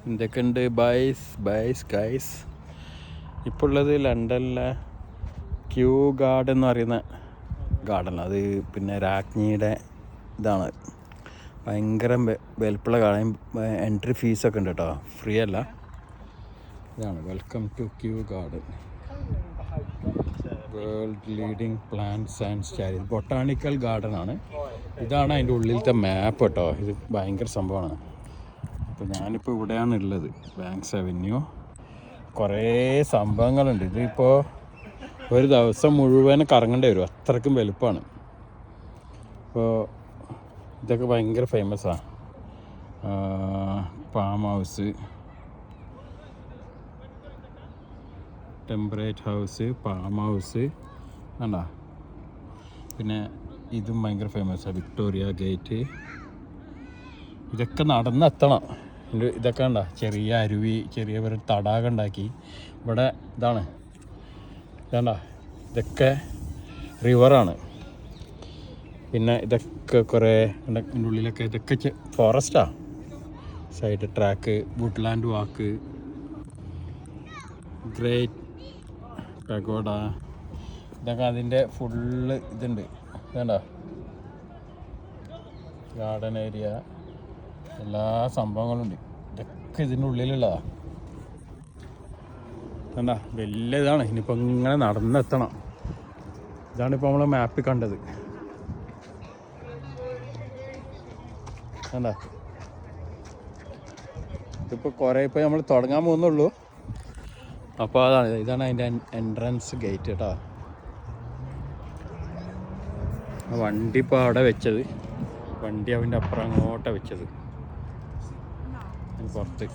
എന്തൊക്കെയുണ്ട് ഗൈസ് ഇപ്പോൾ ഉള്ളത് ലണ്ടനിലെ ക്യൂ ഗാർഡൻ എന്ന് പറയുന്ന ഗാർഡൻ. അത് പിന്നെ രാജ്ഞിയുടെ ഇതാണ്. ഭയങ്കര വലുപ്പമുള്ള ഗാർഡൻ. എൻട്രി ഫീസൊക്കെ ഉണ്ട് കേട്ടോ, ഫ്രീ അല്ല. ഇതാണ് welcome to Kew garden, world leading plants and starry botanical garden ആണ്. ഇതാണ് അതിൻ്റെ ഉള്ളിലത്തെ മാപ്പ് കേട്ടോ. ഇത് ഭയങ്കര സംഭവമാണ്. അപ്പോൾ ഞാനിപ്പോൾ ഇവിടെയാണ് ഉള്ളത്, ബാങ്ക്സ് അവന്യൂ. കുറേ സംഭവങ്ങളുണ്ട്. ഇതിപ്പോൾ ഒരു ദിവസം മുഴുവൻ കറങ്ങേണ്ടി വരും, അത്രയ്ക്കും വലുപ്പമാണ്. അപ്പോൾ ഇതൊക്കെ ഭയങ്കര ഫേമസാണ്. Farm house, temperate house, farm house കണ്ടോ. പിന്നെ ഇതും ഭയങ്കര ഫേമസാണ്, വിക്ടോറിയ ഗേറ്റ്. ഇതൊക്കെ നടന്നെത്തണം. ഇതൊക്കെ ഉണ്ടോ, ചെറിയ അരുവി, ചെറിയ ഒരു തടാകം ഉണ്ടാക്കി ഇവിടെ. ഇതാണ് ഇതൊക്കെ റിവറാണ്. പിന്നെ ഇതൊക്കെ കുറേ ഇതിൻ്റെ ഉള്ളിലൊക്കെ ഇതൊക്കെ ഫോറസ്റ്റാണ്. സൈഡ് ട്രാക്ക്, വുഡ്ലാൻഡ് വാക്ക്, ഗ്രേറ്റ് പഗോഡ, ഇതൊക്കെ അതിൻ്റെ ഫുള്ള് ഇതുണ്ട്. ഇതുണ്ടോ ഗാർഡൻ ഏരിയ, എല്ലാ സംഭവങ്ങളുണ്ട്. ഇതൊക്കെ ഇതിൻ്റെ ഉള്ളിലുള്ളതാണ്. കണ്ടാ വലിയ ഇതാണ്. ഇനിയിപ്പോൾ ഇങ്ങനെ നടന്നെത്തണം. ഇതാണിപ്പോൾ നമ്മൾ മാപ്പിൽ കണ്ടത്. കണ്ടാ ഇതിപ്പോൾ കുറേ ഇപ്പോൾ നമ്മൾ തുടങ്ങാൻ പോകുന്നുള്ളൂ. അപ്പോൾ ഇതാണ് അതിൻ്റെ എൻട്രൻസ് ഗേറ്റ് കേട്ടോ. വണ്ടി ഇപ്പോൾ അവിടെ വെച്ചത്, വണ്ടി അവൻ്റെ അപ്പുറം അങ്ങോട്ടാണ് വെച്ചത്, പുറത്ത്.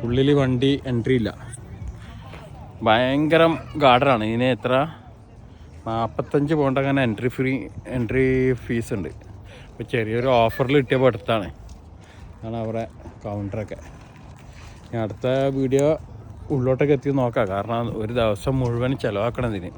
ഉള്ളിൽ വണ്ടി എൻട്രി ഇല്ല. ഭയങ്കര ഗാർഡനാണ്. ഇതിന് എത്ര 45 പൗണ്ട് അങ്ങനെ എൻട്രി ഫീസ് ഉണ്ട്. അപ്പോൾ ചെറിയൊരു ഓഫറിൽ കിട്ടിയപ്പോൾ അടുത്താണ്. അതാണ് അവരുടെ കൗണ്ടറൊക്കെ. ഞാൻ അടുത്ത വീഡിയോ ഉള്ളോട്ടൊക്കെ എത്തി നോക്കാം, കാരണം ഒരു ദിവസം മുഴുവൻ ചിലവാക്കണം ഇതിന്.